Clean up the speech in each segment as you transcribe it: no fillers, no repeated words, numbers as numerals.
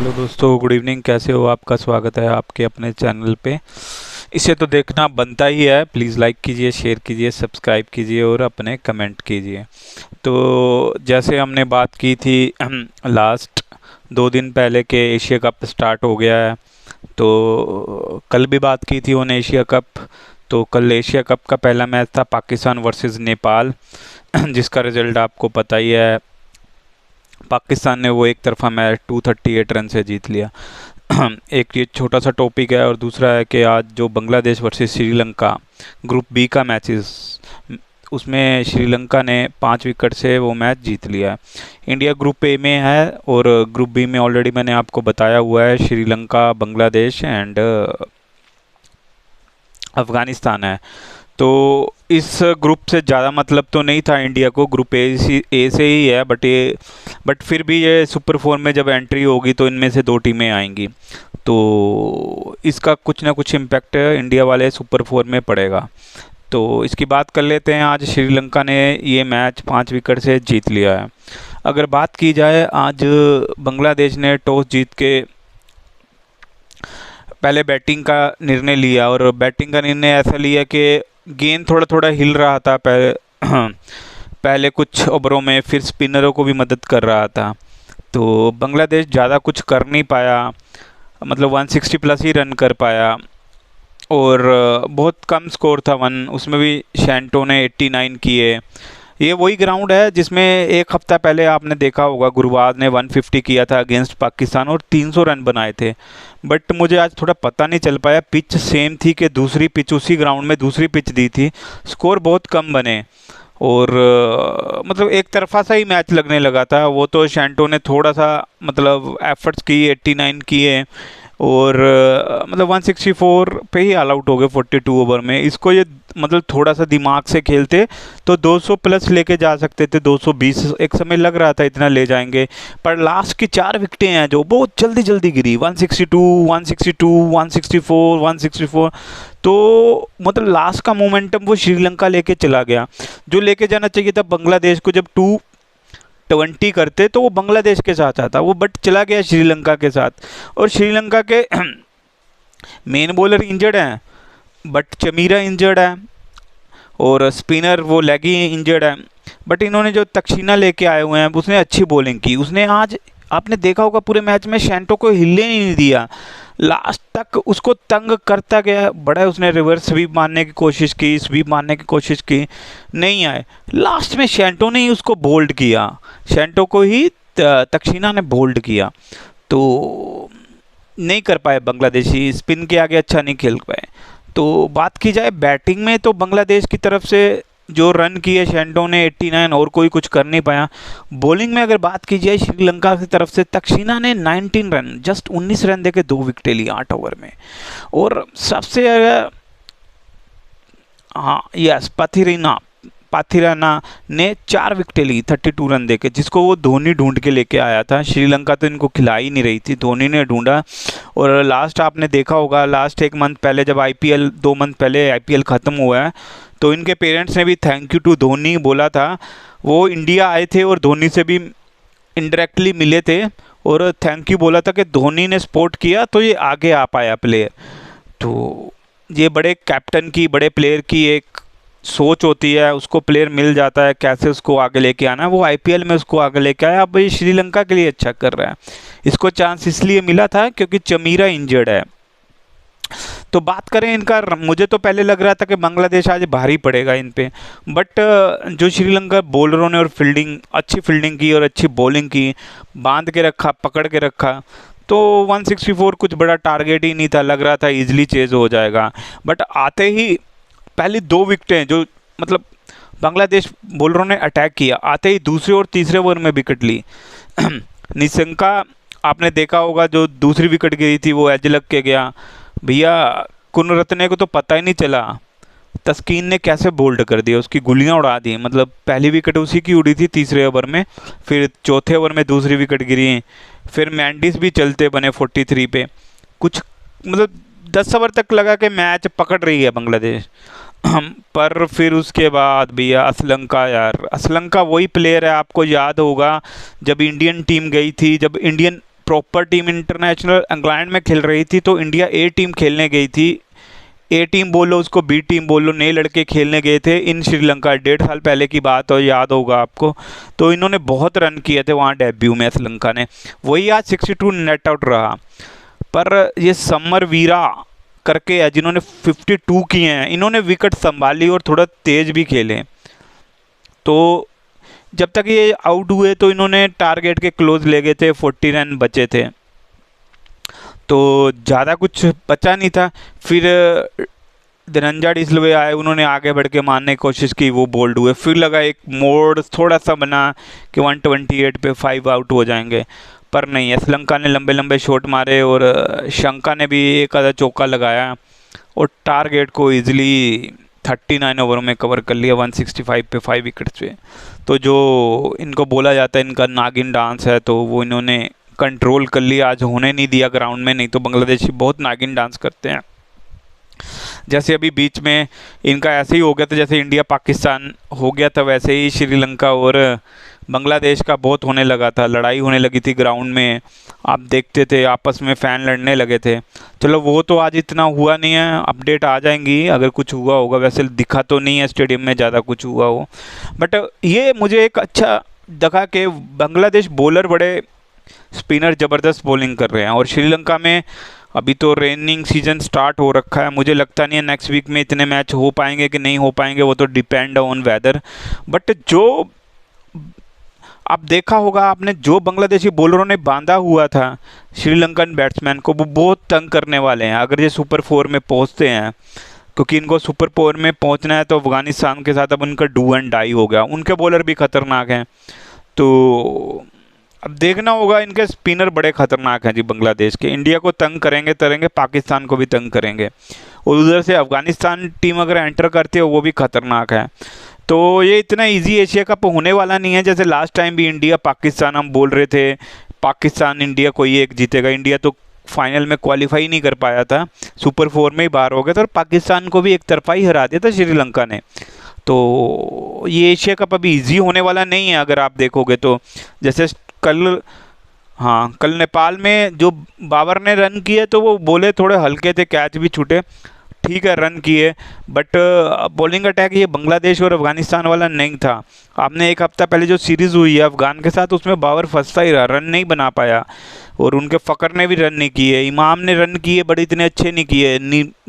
Hello दोस्तों, good evening. कैसे हो? आपका स्वागत है आपके अपने चैनल पे। इसे तो देखना बनता ही है। प्लीज़ लाइक कीजिए, शेयर कीजिए, सब्सक्राइब कीजिए और अपने कमेंट कीजिए। तो जैसे हमने बात की थी लास्ट 2 दिन पहले के एशिया कप स्टार्ट हो गया है। तो कल भी बात की थी उन एशिया कप। तो कल एशिया कप का पहला मैच था पाकिस्तान वर्सेस नेपाल जिसका रिजल्ट आपको पता ही है। पाकिस्तान ने वो एक तरफा मैच 238 रन से जीत लिया। एक ये छोटा सा टॉपिक है और दूसरा है कि आज जो Bangladesh versus Sri Lanka group B का मैचेस, उसमें श्रीलंका ने 5 विकेट से वो मैच जीत लिया है। इंडिया ग्रुप ए में है और ग्रुप बी में ऑलरेडी मैंने आपको बताया हुआ है श्रीलंका, बांग्लादेश एंड अफ़गानिस्तान है। तो इस ग्रुप से ज़्यादा मतलब तो नहीं था इंडिया को, ग्रुप ए से ही है। बट फिर भी ये सुपर फोर में जब एंट्री होगी तो इनमें से 2 टीमें आएंगी, तो इसका कुछ ना कुछ इम्पैक्ट इंडिया वाले सुपर फोर में पड़ेगा। तो इसकी बात कर लेते हैं। आज श्रीलंका ने ये मैच 5 विकेट से जीत लिया है। अगर बात की जाए, आज बांग्लादेश ने टॉस जीत के पहले बैटिंग का निर्णय लिया और बैटिंग का निर्णय ऐसा लिया कि गेंद थोड़ा थोड़ा हिल रहा था पहले पहले कुछ ओवरों में, फिर स्पिनरों को भी मदद कर रहा था। तो बांग्लादेश ज़्यादा कुछ कर नहीं पाया, मतलब 160 प्लस ही रन कर पाया और बहुत कम स्कोर था वन, उसमें भी शैंटो ने 89 किए। ये वही ग्राउंड है जिसमें एक हफ्ता पहले आपने देखा होगा गुरबाज ने 150 किया था अगेंस्ट पाकिस्तान और 300 रन बनाए थे। बट मुझे आज थोड़ा पता नहीं चल पाया, पिच सेम थी कि दूसरी पिच, उसी ग्राउंड में दूसरी पिच दी थी, स्कोर बहुत कम बने और मतलब एक तरफा सा ही मैच लगने लगा था। वो तो शैंटो ने थोड़ा सा मतलब एफर्ट्स किए, 89 किए और मतलब 164 पे ही ऑल आउट हो गए 42 ओवर में। इसको ये मतलब थोड़ा सा दिमाग से खेलते तो 200 प्लस लेके जा सकते थे, 220 एक समय लग रहा था इतना ले जाएंगे। पर लास्ट की 4 विकेटें हैं जो बहुत जल्दी जल्दी गिरी, 162 162 164 164। तो मतलब लास्ट का मोमेंटम वो श्रीलंका लेके चला गया, जो लेके जाना चाहिए था बांग्लादेश को। जब 220 करते तो वो बांग्लादेश के साथ आता, वो बट चला गया श्रीलंका के साथ। और श्रीलंका के मेन बॉलर इंजर्ड हैं, बट चमीरा इंजर्ड है और स्पिनर वो लेगी इंजर्ड है। बट इन्होंने जो तक्षिना लेके आए हुए हैं उसने अच्छी बॉलिंग की। उसने आज आपने देखा होगा पूरे मैच में शैंटो को हिलने नहीं दिया, लास्ट तक उसको तंग करता गया। बड़ा उसने रिवर्स स्वीप मारने की कोशिश की, स्वीप मारने की कोशिश की, नहीं आए। लास्ट में शैंटो ने ही उसको बोल्ड किया, शैंटो को ही तक्षिना ने बोल्ड किया। तो नहीं कर पाए बांग्लादेशी, स्पिन के आगे अच्छा नहीं खेल पाए। तो बात की जाए बैटिंग में तो बांग्लादेश की तरफ से जो रन किए शैंटो ने 89 और कोई कुछ कर नहीं पाया। बॉलिंग में अगर बात की जाए श्रीलंका की तरफ से तक्षिना ने 19 रन, जस्ट 19 रन देके 2 विकेटें ली 8 ओवर में। और सबसे हाँ यस पाथिराना ने 4 विकेटें ली 32 रन देके, जिसको वो धोनी ढूंढ के लेके आया था। श्रीलंका तो इनको खिला ही नहीं रही थी, धोनी ने ढूंढा। और लास्ट आपने देखा होगा, लास्ट 1 मंथ पहले जब आईपीएल 2 मंथ पहले आईपीएल ख़त्म हुआ है तो इनके पेरेंट्स ने भी थैंक यू टू धोनी बोला था। वो इंडिया आए थे और धोनी से भी इनडायरेक्टली मिले थे और थैंक यू बोला था कि धोनी ने सपोर्ट किया तो ये आगे आ पाया प्लेयर। तो ये बड़े कैप्टन की, बड़े प्लेयर की एक सोच होती है, उसको प्लेयर मिल जाता है कैसे उसको आगे लेके आना है। वो आईपीएल में उसको आगे लेके आया, अब ये श्रीलंका के लिए अच्छा कर रहा है। इसको चांस इसलिए मिला था क्योंकि चमीरा इंजर्ड है। तो बात करें इनका, मुझे तो पहले लग रहा था कि बांग्लादेश आज भारी पड़ेगा इन पे, बट जो श्रीलंका बॉलरों ने और अच्छी फील्डिंग की और अच्छी बॉलिंग की, बांध के रखा, पकड़ के रखा। तो 164 कुछ बड़ा टारगेट ही नहीं था, लग रहा था इजीली चेज हो जाएगा। बट आते ही पहली 2 विकेटें जो मतलब बांग्लादेश बॉलरों ने अटैक किया, आते ही दूसरे और तीसरे ओवर में विकेट ली। निशंका आपने देखा होगा, जो दूसरी विकेट गिरी थी वो एज लग के गया भैया, कुनरत्ने को तो पता ही नहीं चला तस्कीन ने कैसे बोल्ड कर दिया, उसकी गुलियां उड़ा दी। मतलब पहली विकेट उसी की उड़ी थी तीसरे ओवर में, फिर चौथे ओवर में दूसरी विकेट गिरी, फिर मैंडिस भी चलते बने 43 पे। कुछ मतलब 10 ओवर तक लगा कि मैच पकड़ रही है बांग्लादेश। पर फिर उसके बाद भैया असलंका, यार असलंका वही प्लेयर है, आपको याद होगा जब इंडियन टीम गई थी, जब Indian proper team international England में खेल रही थी, तो इंडिया ए टीम खेलने गई थी। ए टीम बोलो उसको, बी टीम बोलो, नए लड़के खेलने गए थे इन श्रीलंका। 1.5 साल पहले की बात हो, याद होगा आपको। तो इन्होंने बहुत रन किए थे वहाँ डेब्यू में श्रीलंका ने। वही आज 62 नेट आउट रहा। पर ये समर वीरा करके है जिन्होंने 52 किए हैं, इन्होंने विकेट संभाली और थोड़ा तेज भी खेले। तो जब तक ये आउट हुए तो इन्होंने टारगेट के क्लोज ले गए थे, 40 रन बचे थे, तो ज़्यादा कुछ बचा नहीं था। फिर धनंजय डिसलवे आए, उन्होंने आगे बढ़ के मारने की कोशिश की, वो बोल्ड हुए। फिर लगा एक मोड़ थोड़ा सा बना कि 128 पे 5 आउट हो जाएंगे, पर नहीं है। श्रीलंका ने लंबे लंबे शॉट मारे और शंका ने भी एक आधा चौका लगाया और टारगेट को इजीली 39 ओवर में कवर कर लिया 165 पे 5 विकेट्स पे। तो जो इनको बोला जाता है इनका नागिन डांस है, तो वो इन्होंने कंट्रोल कर लिया, आज होने नहीं दिया ग्राउंड में। नहीं तो बांग्लादेशी बहुत नागिन डांस करते हैं। जैसे अभी बीच में इनका ऐसे ही हो गया था, जैसे इंडिया पाकिस्तान हो गया था, वैसे ही श्रीलंका और बांग्लादेश का बहुत होने लगा था, लड़ाई होने लगी थी ग्राउंड में। आप देखते थे आपस में फ़ैन लड़ने लगे थे। चलो वो तो आज इतना हुआ नहीं है, अपडेट आ जाएंगी अगर कुछ हुआ होगा। वैसे दिखा तो नहीं है स्टेडियम में ज़्यादा कुछ हुआ हो, बट ये मुझे एक अच्छा लगा कि बांग्लादेश बॉलर बड़े स्पिनर ज़बरदस्त बॉलिंग कर रहे हैं। और श्रीलंका में अभी तो रेनिंग सीजन स्टार्ट हो रखा है, मुझे लगता नहीं है नेक्स्ट वीक में इतने मैच हो पाएंगे कि नहीं हो पाएंगे, वो तो डिपेंड ऑन वेदर। बट जो अब देखा होगा आपने, जो बांग्लादेशी बॉलरों ने बांधा हुआ था श्रीलंकन बैट्समैन को, वो बहुत तंग करने वाले हैं अगर ये सुपर 4 में पहुंचते हैं। क्योंकि इनको सुपर 4 में पहुंचना है तो अफगानिस्तान के साथ अब उनका डू एंड डाई हो गया। उनके बॉलर भी खतरनाक हैं, तो अब देखना होगा। इनके स्पिनर बड़े खतरनाक हैं जी बांग्लादेश के। इंडिया को तंग करेंगे, पाकिस्तान को भी तंग करेंगे। और उधर से अफगानिस्तान टीम अगर एंटर करती है वो भी खतरनाक है। तो ये इतना इजी एशिया कप होने वाला नहीं है। जैसे लास्ट टाइम भी इंडिया पाकिस्तान हम बोल रहे थे, पाकिस्तान इंडिया कोई एक जीतेगा। इंडिया तो फाइनल में क्वालिफाई नहीं कर पाया था, सुपर 4 में ही बाहर हो गया था, और पाकिस्तान को भी एक तरफा ही हरा दिया था श्रीलंका ने। तो ये एशिया कप अभी इजी होने वाला नहीं है अगर आप देखोगे तो। जैसे कल नेपाल में जो बाबर ने रन किए तो वो बोले थोड़े हल्के थे, कैच भी छूटे, ठीक है रन किए, बट बॉलिंग अटैक ये बांग्लादेश और अफगानिस्तान वाला नहीं था। आपने एक हफ्ता पहले जो सीरीज़ हुई है अफगान के साथ, उसमें बाबर फंसता ही रहा, रन नहीं बना पाया। और उनके फ़कर ने भी रन नहीं किए, इमाम ने रन किए बड़े इतने अच्छे नहीं किए,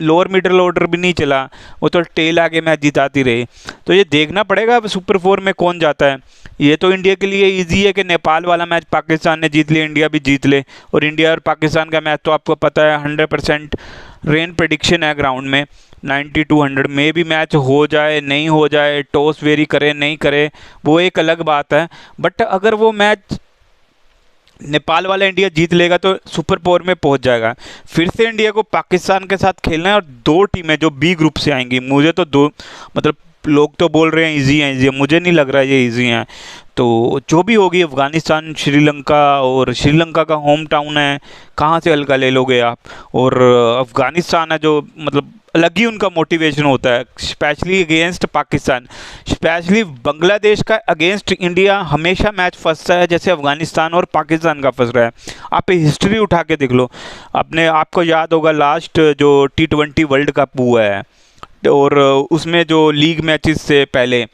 लोअर मिडल ऑर्डर भी नहीं चला, वो तो टेल आगे मैच जिताती रही। तो ये देखना पड़ेगा अब सुपर 4 में कौन जाता है। ये तो इंडिया के लिए इजी है कि नेपाल वाला मैच पाकिस्तान ने जीत लिया, इंडिया भी जीत ले। और इंडिया और पाकिस्तान का मैच तो आपको पता है 100% रेन प्रेडिक्शन है ग्राउंड में, 90 to 100 में भी मैच हो जाए नहीं हो जाए, टॉस वेरी करे नहीं करे, वो एक अलग बात है। बट अगर वो मैच नेपाल वाला इंडिया जीत लेगा तो सुपर 4 में पहुंच जाएगा। फिर से इंडिया को पाकिस्तान के साथ खेलना है, और 2 टीमें जो बी ग्रुप से आएंगी, मुझे तो दो मतलब लोग तो बोल रहे हैं इजी हैं, इजी है, मुझे नहीं लग रहा है ये इजी हैं। तो जो भी होगी अफगानिस्तान श्रीलंका, और श्रीलंका का होम टाउन है, कहाँ से हल्का ले लोगे आप। और अफगानिस्तान है जो मतलब अलग ही उनका मोटिवेशन होता है, specially against Pakistan. Specially Bangladesh का अगेंस्ट इंडिया हमेशा मैच फंसता है जैसे अफगानिस्तान और पाकिस्तान का फंस रहा है। आप हिस्ट्री उठा के देख लो, अपने आपको याद होगा लास्ट जो T20 वर्ल्ड कप हुआ है, और उसमें जो लीग मैचेस से पहले,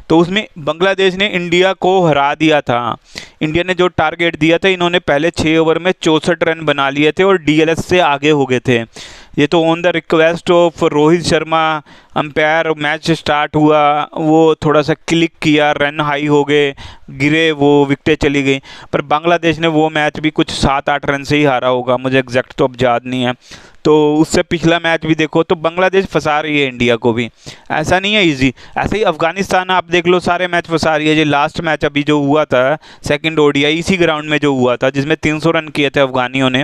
तो उसमें बांग्लादेश ने इंडिया को हरा दिया था। इंडिया ने जो टारगेट दिया था, इन्होंने पहले 6 ओवर में 64 रन बना लिए थे और DLS से आगे हो गए थे। ये तो on the request of Rohit Sharma umpire match start हुआ, वो थोड़ा सा क्लिक किया, रन हाई हो गए, गिरे, वो विकेटें चली गई। पर बांग्लादेश ने वो मैच भी कुछ 7-8 रन से ही हारा होगा, मुझे एग्जैक्ट तो अब याद नहीं है। तो उससे पिछला मैच भी देखो तो बांग्लादेश फंसा रही है इंडिया को भी, ऐसा नहीं है इजी। ऐसे ही अफगानिस्तान आप देख लो, सारे मैच फंसा रही है। ये लास्ट मैच अभी जो हुआ था सेकंड ODI इसी ग्राउंड में जो हुआ था, जिसमें 300 रन किए थे अफगानियों ने,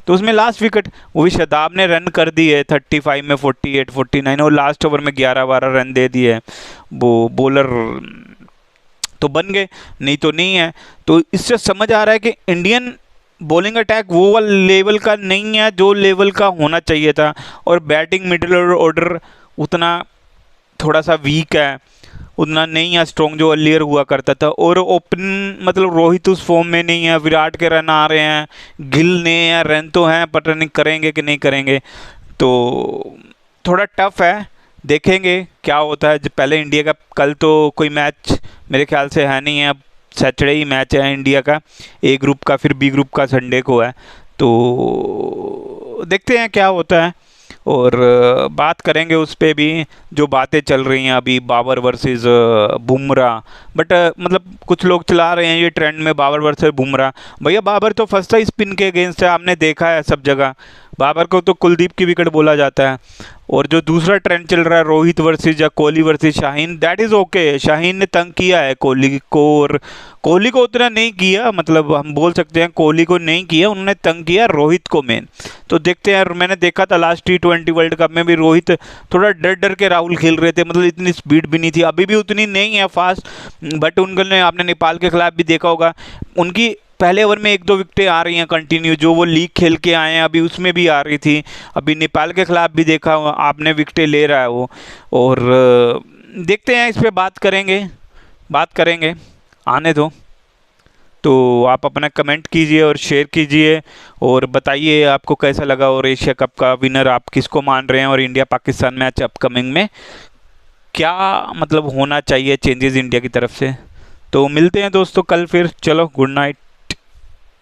तो उसमें लास्ट विकेट वो भी शदाब ने रन कर दिए 35 में 48 49, और लास्ट ओवर में 11-12 रन दे दिए। वो बॉलर तो बन गए, नहीं तो नहीं है। तो इससे समझ आ रहा है कि इंडियन बॉलिंग अटैक वो वाला लेवल का नहीं है जो लेवल का होना चाहिए था, और बैटिंग मिडिल ऑर्डर उतना थोड़ा सा वीक है। उतना नहीं है स्ट्रॉन्ग जो अर्लियर हुआ करता था। और ओपन मतलब रोहित उस फॉर्म में नहीं है, विराट के रन आ रहे हैं, गिल ने या रन तो हैं, पता नहीं करेंगे कि नहीं करेंगे। तो थोड़ा टफ है, देखेंगे क्या होता है। पहले इंडिया का कल तो कोई मैच मेरे ख्याल से है नहीं है, अब सैटरडे ही मैच है इंडिया का, ए ग्रुप का, फिर बी ग्रुप का संडे को है। तो देखते हैं क्या होता है, और बात करेंगे उस पे भी जो बातें चल रही हैं अभी, बाबर वर्सेस बुमराह। बट मतलब कुछ लोग चला रहे हैं ये ट्रेंड में, बाबर वर्सेस बुमराह। भैया बाबर तो फर्स्ट ही स्पिन के अगेंस्ट है, आपने देखा है सब जगह। बाबर को तो कुलदीप की विकेट बोला जाता है। और जो दूसरा ट्रेंड चल रहा है रोहित वर्सेस या Kohli versus Shaheen, that is okay. Shaheen ने तंग किया है कोहली को, और कोहली को उतना नहीं किया, मतलब हम बोल सकते हैं कोहली को नहीं किया, उन्होंने तंग किया रोहित को मेन। तो देखते हैं, मैंने देखा था लास्ट T20 वर्ल्ड कप में भी रोहित थोड़ा डर डर के राहुल खेल रहे थे, मतलब इतनी स्पीड भी नहीं थी, अभी भी उतनी नहीं है फास्ट। बट उनने, आपने नेपाल के खिलाफ भी देखा होगा, उनकी पहले ओवर में 1-2 विकेटें आ रही हैं कंटिन्यू, जो वो लीग खेल के आए हैं अभी उसमें भी आ रही थी। अभी नेपाल के खिलाफ भी देखा आपने, विकेटें ले रहा है वो। और देखते हैं, इस पर बात करेंगे, आने दो। तो आप अपना कमेंट कीजिए और शेयर कीजिए, और बताइए आपको कैसा लगा, और एशिया कप का विनर आप किसको मान रहे हैं, और इंडिया पाकिस्तान मैच अपकमिंग में क्या मतलब होना चाहिए चेंजेस इंडिया की तरफ से। तो मिलते हैं दोस्तों कल फिर, चलो गुड नाइट।